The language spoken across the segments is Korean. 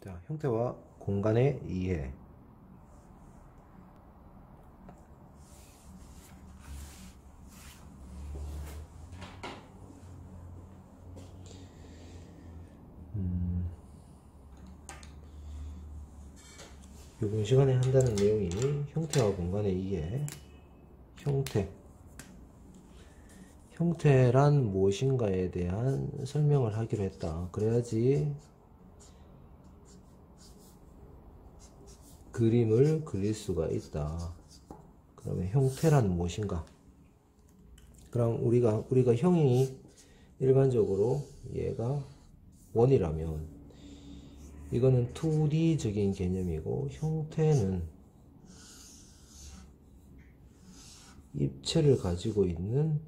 자, 형태와 공간의 이해. 이번 시간에 한다는 내용이 형태와 공간의 이해. 형태란 무엇인가에 대한 설명을 하기로 했다. 그래야지 그림을 그릴 수가 있다. 그러면 형태란 무엇인가? 그럼 우리가 형이 일반적으로 얘가 원이라면 이거는 2D적인 개념이고, 형태는 입체를 가지고 있는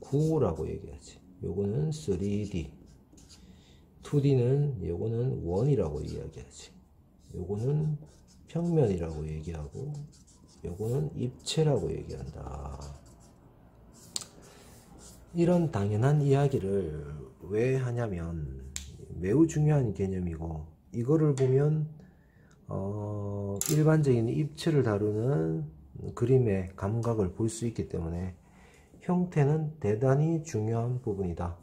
구라고 얘기하지. 요거는 3D. 2D는 요거는 원이라고 이야기하지. 요거는 평면이라고 얘기하고, 요거는 입체라고 얘기한다. 이런 당연한 이야기를 왜 하냐면 매우 중요한 개념이고, 이거를 보면 일반적인 입체를 다루는 그림의 감각을 볼 수 있기 때문에 형태는 대단히 중요한 부분이다.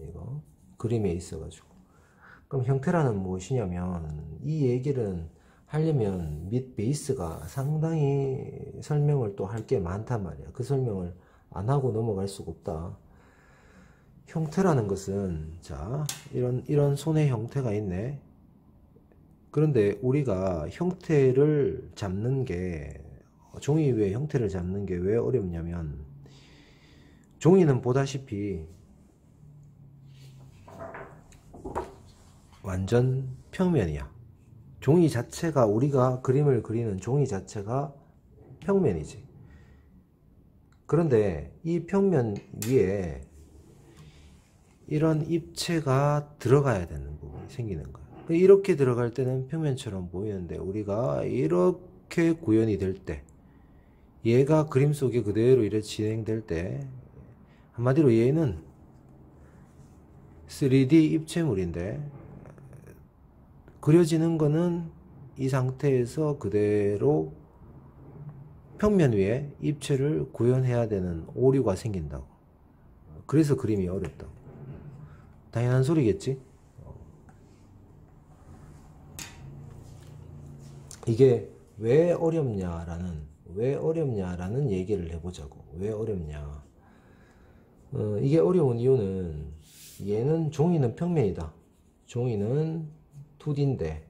이거 그림에 있어 가지고. 그럼 형태라는 무엇이냐면, 이 얘기를 하려면 밑 베이스가 상당히 설명을 또 할 게 많단 말이야. 그 설명을 안 하고 넘어갈 수가 없다. 형태라는 것은, 자, 이런 손의 형태가 있네. 그런데 우리가 형태를 잡는 게, 종이 위에 형태를 잡는 게 왜 어렵냐면, 종이는 보다시피 완전 평면이야. 종이 자체가, 우리가 그림을 그리는 종이 자체가 평면이지. 그런데 이 평면 위에 이런 입체가 들어가야 되는 부분이 생기는 거야. 이렇게 들어갈 때는 평면처럼 보이는데, 우리가 이렇게 구현이 될 때, 얘가 그림 속에 그대로 이렇게 진행될 때, 한마디로 얘는 3D 입체물인데, 그려지는 거는 이 상태에서 그대로 평면 위에 입체를 구현해야 되는 오류가 생긴다고. 그래서 그림이 어렵다고. 당연한 소리겠지? 이게 왜 어렵냐라는 얘기를 해보자고. 왜 어렵냐? 이게 어려운 이유는, 얘는 종이는 평면이다. 종이는 2D인데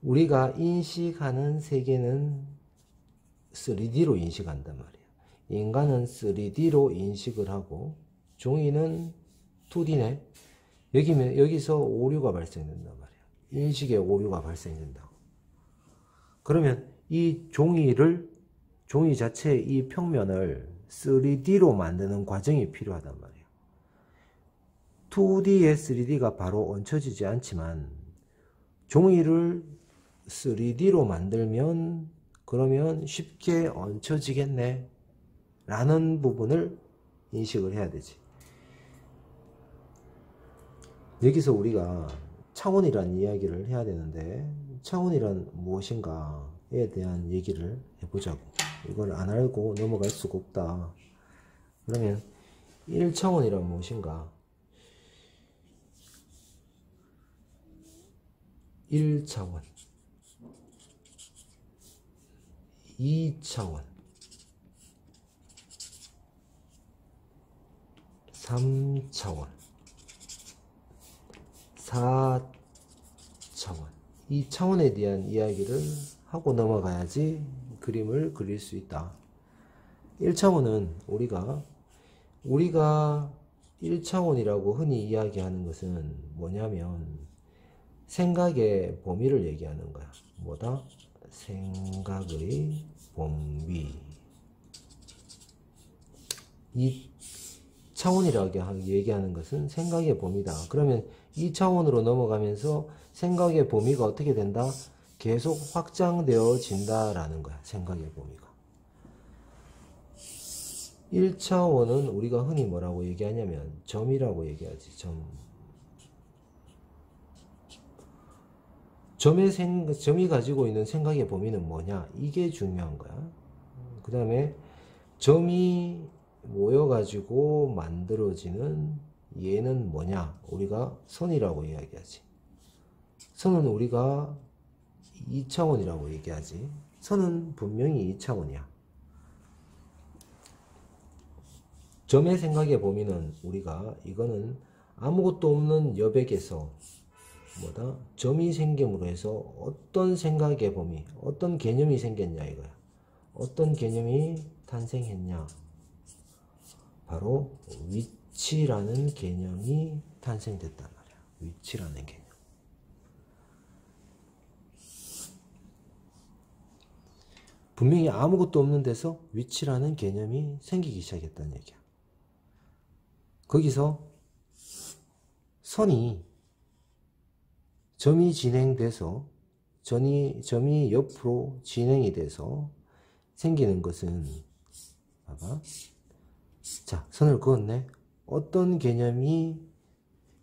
우리가 인식하는 세계는 3D로 인식한단 말이야. 인간은 3D로 인식을 하고, 종이는 2D네. 여기서 오류가 발생된단 말이야. 인식에 오류가 발생된다고. 그러면 이 종이 자체의 이 평면을 3D로 만드는 과정이 필요하단 말이야. 2D에 3D가 바로 얹혀지지 않지만, 종이를 3D로 만들면 그러면 쉽게 얹혀지겠네 라는 부분을 인식을 해야 되지. 여기서 우리가 차원이란 이야기를 해야 되는데, 차원이란 무엇인가에 대한 얘기를 해보자고. 이걸 안 알고 넘어갈 수가 없다. 그러면 1차원이란 무엇인가? 1차원, 2차원, 3차원, 4차원. 이 차원에 대한 이야기를 하고 넘어가야지 그림을 그릴 수 있다. 1차원은 우리가 1차원이라고 흔히 이야기하는 것은 뭐냐면, 생각의 범위를 얘기하는 거야. 뭐다? 생각의 범위. 이 차원이라고 얘기하는 것은 생각의 범위다. 그러면 이 차원으로 넘어가면서 생각의 범위가 어떻게 된다? 계속 확장되어진다라는 거야. 생각의 범위가. 1차원은 우리가 흔히 뭐라고 얘기하냐면 점이라고 얘기하지. 점. 점이 가지고 있는 생각의 범위는 뭐냐? 이게 중요한 거야. 그 다음에 점이 모여가지고 만들어지는 얘는 뭐냐? 우리가 선이라고 이야기하지. 선은 우리가 2차원이라고 얘기하지. 선은 분명히 2차원이야. 점의 생각의 범위는 우리가 이거는 아무것도 없는 여백에서 뭐다? 점이 생김으로 해서 어떤 생각의 범위, 어떤 개념이 생겼냐 이거야. 어떤 개념이 탄생했냐. 바로 위치라는 개념이 탄생됐단 말이야. 위치라는 개념. 분명히 아무것도 없는 데서 위치라는 개념이 생기기 시작했다는 얘기야. 거기서 선이 점이 진행돼서 점이 옆으로 진행이 돼서 생기는 것은 봐봐. 자, 선을 그었네. 어떤 개념이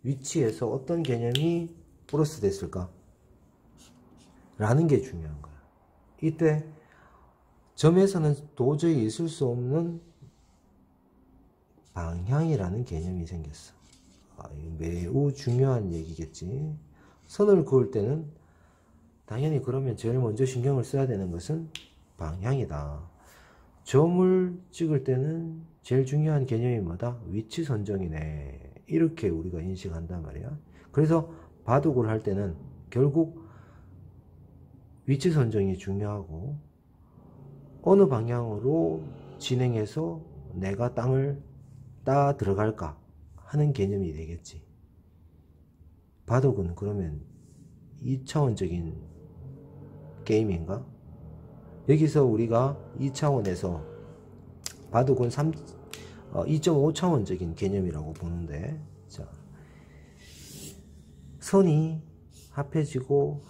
위치에서 어떤 개념이 플러스 됐을까? 라는 게 중요한 거야. 이때 점에서는 도저히 있을 수 없는 방향이라는 개념이 생겼어. 매우 중요한 얘기겠지. 선을 그을 때는 당연히 그러면 제일 먼저 신경을 써야 되는 것은 방향이다. 점을 찍을 때는 제일 중요한 개념이 뭐다? 위치 선정이네. 이렇게 우리가 인식한단 말이야. 그래서 바둑을 할 때는 결국 위치 선정이 중요하고 어느 방향으로 진행해서 내가 땅을 따 들어갈까 하는 개념이 되겠지. 바둑은 그러면 2차원적인 게임인가? 여기서 우리가 2차원에서 바둑은 2.5차원적인 개념이라고 보는데, 자, 선이 합해지고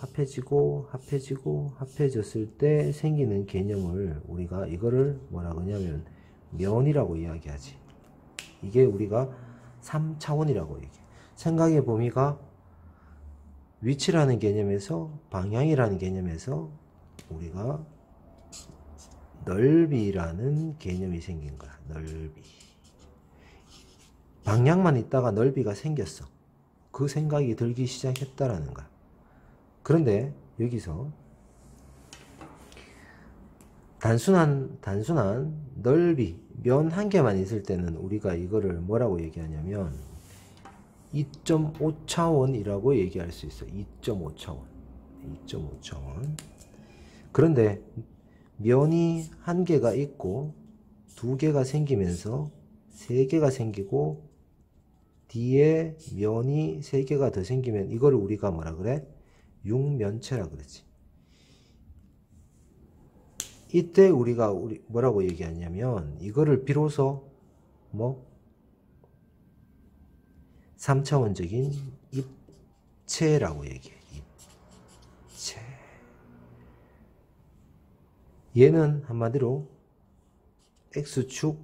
합해졌을 때 생기는 개념을 우리가 이거를 뭐라 그러냐면 면이라고 이야기하지. 이게 우리가 3차원이라고 얘기해. 생각의 범위가 위치라는 개념에서 방향이라는 개념에서 우리가 넓이라는 개념이 생긴 거야. 넓이. 방향만 있다가 넓이가 생겼어. 그 생각이 들기 시작했다라는 거야. 그런데 여기서 단순한 넓이, 면 한 개만 있을 때는 우리가 이거를 뭐라고 얘기하냐면 2.5차원이라고 얘기할 수 있어. 2.5차원. 그런데 면이 한 개가 있고 두 개가 생기면서 세 개가 생기고 뒤에 면이 세 개가 더 생기면 이거를 우리가 뭐라 그래? 육면체라 그러지. 이때 우리가 뭐라고 얘기하냐면 이거를 비로소 뭐 3차원적인 입체라고 얘기해. 입체. 얘는 한마디로 X축,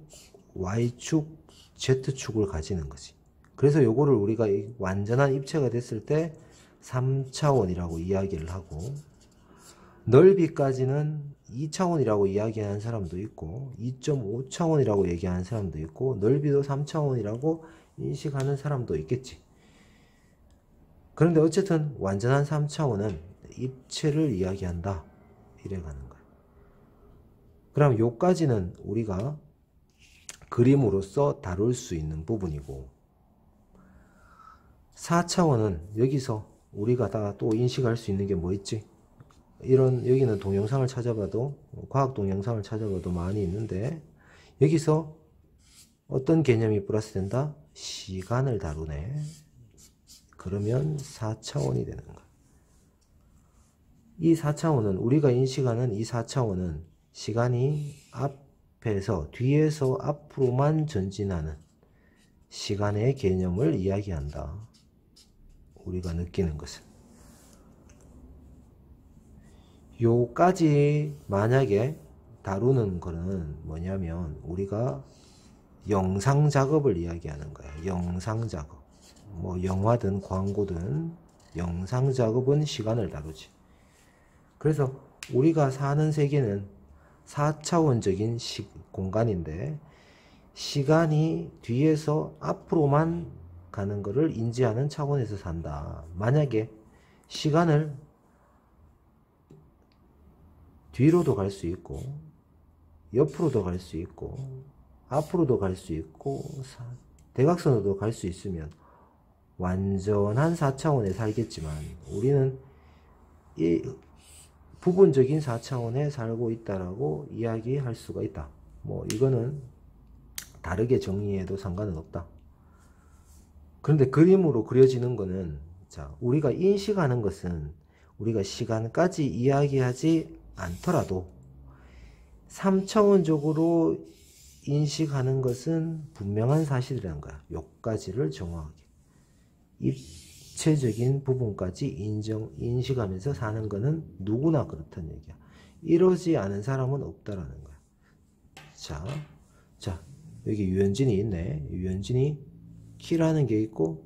Y축, Z축을 가지는 거지. 그래서 요거를 우리가 완전한 입체가 됐을 때 3차원이라고 이야기를 하고, 넓이까지는 2차원이라고 이야기하는 사람도 있고 2.5차원이라고 얘기하는 사람도 있고 넓이도 3차원이라고 인식하는 사람도 있겠지. 그런데 어쨌든 완전한 3차원은 입체를 이야기한다. 이래 가는 거야. 그럼 요까지는 우리가 그림으로서 다룰 수 있는 부분이고, 4차원은 여기서 우리가 다 또 인식할 수 있는 게 뭐 있지? 여기는 동영상을 찾아봐도, 과학 동영상을 찾아봐도 많이 있는데, 여기서 어떤 개념이 플러스 된다? 시간을 다루네. 그러면 4차원이 되는 거야. 이 4차원은, 우리가 인식하는 이 4차원은 시간이 앞에서, 뒤에서 앞으로만 전진하는 시간의 개념을 이야기한다. 우리가 느끼는 것은. 요까지 만약에 다루는 거는 뭐냐면 우리가 영상 작업을 이야기하는 거야. 영상 작업. 뭐 영화든 광고든 영상 작업은 시간을 다루지. 그래서 우리가 사는 세계는 4차원적인 공간인데 시간이 뒤에서 앞으로만 가는 것을 인지하는 차원에서 산다. 만약에 시간을 뒤로도 갈 수 있고 옆으로도 갈 수 있고 앞으로도 갈 수 있고 대각선으로도 갈 수 있으면 완전한 4차원에 살겠지만 우리는 이 부분적인 4차원에 살고 있다라고 이야기할 수가 있다. 뭐 이거는 다르게 정리해도 상관은 없다. 그런데 그림으로 그려지는 거는 자, 우리가 인식하는 것은 우리가 시간까지 이야기하지 않더라도 3차원적으로 인식하는 것은 분명한 사실이라는 거야. 요까지를 정확하게 입체적인 부분까지 인식하면서 사는 거는 누구나 그렇다는 얘기야. 이러지 않은 사람은 없다라는 거야. 자 여기 유현진이 있네. 유현진이 키라는 게 있고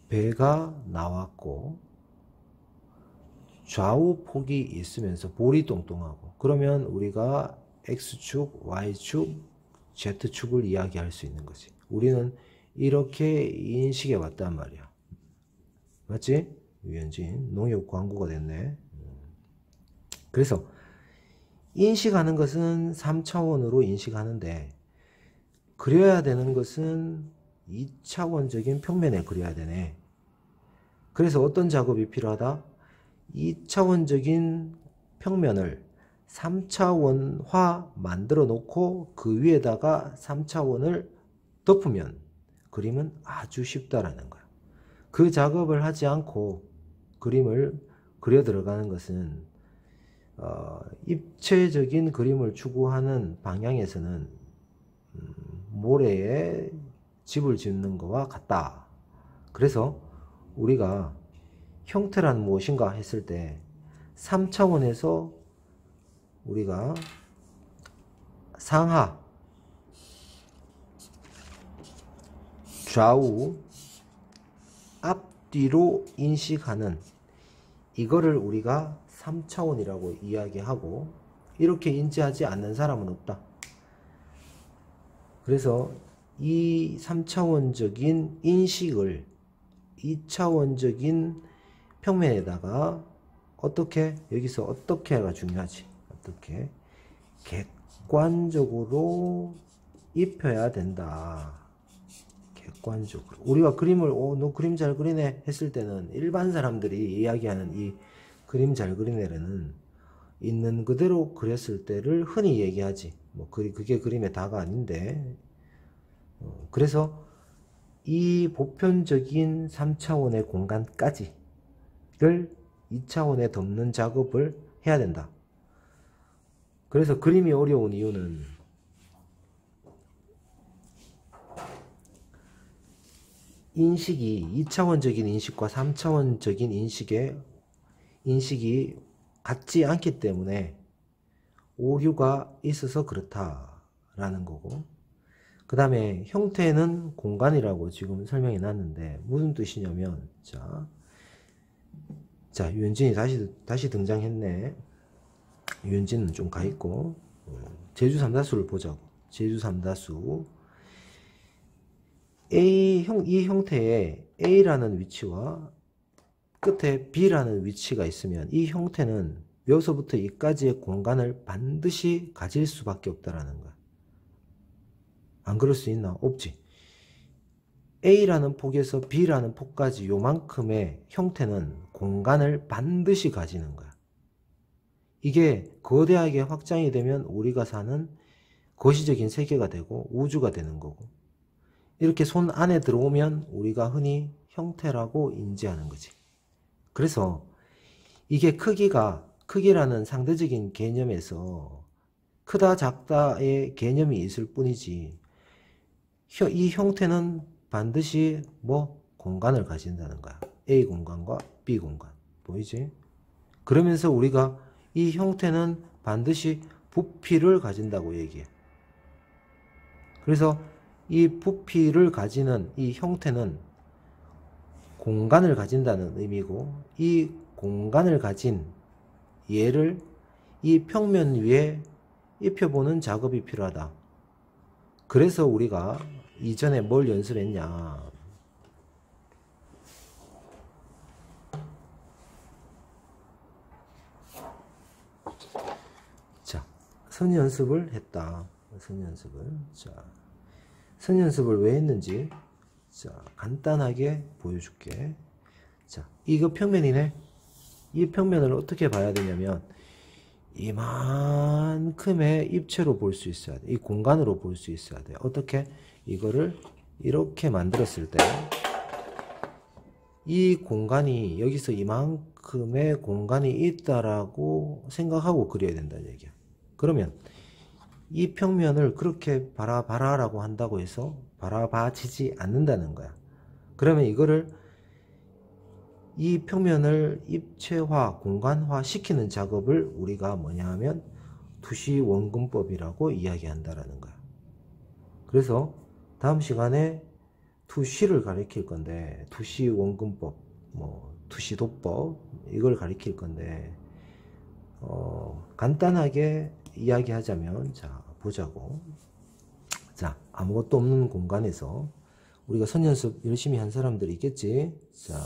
배가 나왔고 좌우 폭이 있으면서 볼이 똥똥하고 그러면 우리가 X축, Y축, Z축을 이야기할 수 있는 거지. 우리는 이렇게 인식해 왔단 말이야. 맞지? 유현진 농협 광고가 됐네. 그래서 인식하는 것은 3차원으로 인식하는데 그려야 되는 것은 2차원적인 평면에 그려야 되네. 그래서 어떤 작업이 필요하다? 2차원적인 평면을 3차원화 만들어 놓고 그 위에다가 3차원을 덮으면 그림은 아주 쉽다라는 거야. 그 작업을 하지 않고 그림을 그려 들어가는 것은 입체적인 그림을 추구하는 방향에서는 모래에 집을 짓는 것과 같다. 그래서 우리가 형태란 무엇인가 했을 때 3차원에서 우리가 상하, 좌우, 앞뒤로 인식하는 이거를 우리가 3차원이라고 이야기하고 이렇게 인지하지 않는 사람은 없다. 그래서 이 3차원적인 인식을 2차원적인 평면에다가 어떻게 여기서 어떻게가 중요하지. 어떻게 객관적으로 입혀야 된다. 객관적으로 우리가 그림을 너 그림 잘 그리네 했을 때는 일반 사람들이 이야기하는 이 그림 잘 그리네는 있는 그대로 그렸을 때를 흔히 얘기하지. 뭐 그게 그림의 다가 아닌데 그래서 이 보편적인 3차원의 공간까지를 2차원에 덮는 작업을 해야 된다. 그래서 그림이 어려운 이유는 인식이 2차원적인 인식과 3차원적인 인식이 같지 않기 때문에 오류가 있어서 그렇다라는 거고, 그 다음에 형태는 공간이라고 지금 설명해 놨는데 무슨 뜻이냐면 자 유현진이 다시 등장했네. 유현진은 좀 가있고 제주 삼다수를 보자고. 제주 삼다수 이 형태에 A라는 위치와 끝에 B라는 위치가 있으면 이 형태는 여기서부터 여기까지의 공간을 반드시 가질 수밖에 없다라는 거야. 안 그럴 수 있나? 없지. A라는 폭에서 B라는 폭까지 요만큼의 형태는 공간을 반드시 가지는 거야. 이게 거대하게 확장이 되면 우리가 사는 거시적인 세계가 되고 우주가 되는 거고, 이렇게 손 안에 들어오면 우리가 흔히 형태라고 인지하는 거지. 그래서 이게 크기라는 상대적인 개념에서 크다 작다의 개념이 있을 뿐이지 이 형태는 반드시 공간을 가진다는 거야. A 공간과 B 공간. 보이지? 그러면서 우리가 이 형태는 반드시 부피를 가진다고 얘기해. 그래서 이 부피를 가지는 이 형태는 공간을 가진다는 의미고, 이 공간을 가진 얘를 이 평면 위에 입혀보는 작업이 필요하다. 그래서 우리가 이전에 뭘 연습했냐. 자, 선 연습을 했다. 선 연습을. 자, 선 연습을 왜 했는지, 자, 간단하게 보여줄게. 자, 이거 평면이네. 이 평면을 어떻게 봐야 되냐면, 이만큼의 입체로 볼 수 있어야 돼. 이 공간으로 볼 수 있어야 돼. 어떻게? 이거를 이렇게 만들었을 때, 이 공간이, 여기서 이만큼의 공간이 있다라고 생각하고 그려야 된다는 얘기야. 그러면, 이 평면을 그렇게 바라봐라라고 한다고 해서 바라봐지지 않는다는 거야. 그러면 이거를 이 평면을 입체화, 공간화 시키는 작업을 우리가 뭐냐 하면 투시 원근법이라고 이야기한다라는 거야. 그래서 다음 시간에 투시를 가르칠 건데, 투시 원근법, 투시 도법, 이걸 가르칠 건데, 간단하게 이야기하자면, 자, 보자고. 자, 아무것도 없는 공간에서 우리가 선 연습 열심히 한 사람들이 있겠지? 자,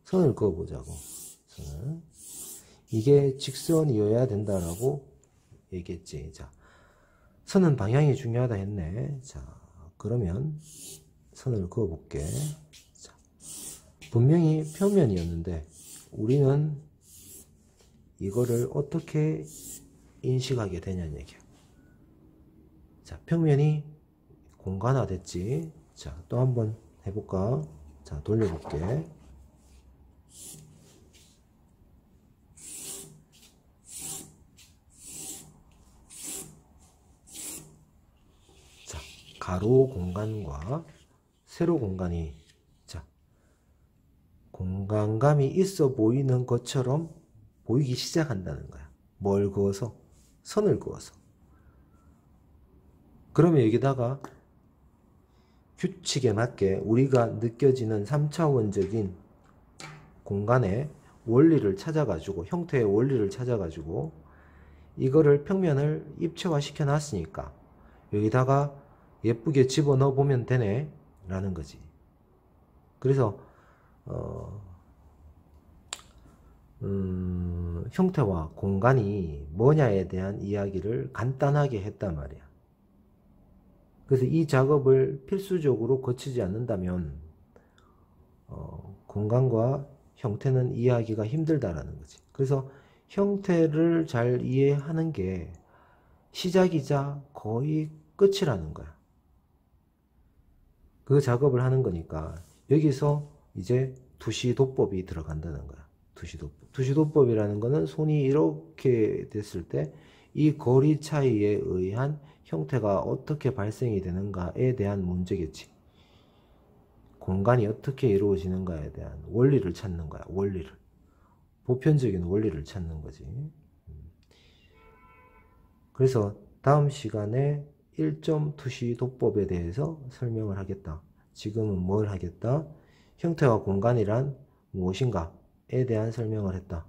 선을 그어보자고. 선을. 이게 직선이어야 된다라고 얘기했지. 자, 선은 방향이 중요하다 했네. 자, 그러면 선을 그어볼게. 자, 분명히 평면이었는데 우리는 이거를 어떻게 인식하게 되냐는 얘기야. 자, 평면이 공간화 됐지. 자, 또 한번 해볼까? 자, 돌려볼게. 자, 가로 공간과 세로 공간이, 자, 공간감이 있어 보이는 것처럼 보이기 시작한다는 거야. 뭘 그어서? 선을 그어서. 그러면 여기다가 규칙에 맞게 우리가 느껴지는 3차원적인 공간의 원리를 찾아가지고, 형태의 원리를 찾아가지고 이거를 평면을 입체화 시켜 놨으니까 여기다가 예쁘게 집어넣어 보면 되네 라는 거지. 그래서 형태와 공간이 뭐냐에 대한 이야기를 간단하게 했단 말이야. 그래서 이 작업을 필수적으로 거치지 않는다면 공간과 형태는 이해하기가 힘들다라는 거지. 그래서 형태를 잘 이해하는 게 시작이자 거의 끝이라는 거야. 그 작업을 하는 거니까 여기서 이제 투시도법이 들어간다는 거야. 투시도법. 투시도법이라는 거는 손이 이렇게 됐을 때 이 거리 차이에 의한 형태가 어떻게 발생이 되는가에 대한 문제겠지. 공간이 어떻게 이루어지는가에 대한 원리를 찾는 거야. 원리를. 보편적인 원리를 찾는 거지. 그래서 다음 시간에 1점 투시도법에 대해서 설명을 하겠다. 지금은 뭘 하겠다? 형태와 공간이란 무엇인가에 대한 설명을 했다.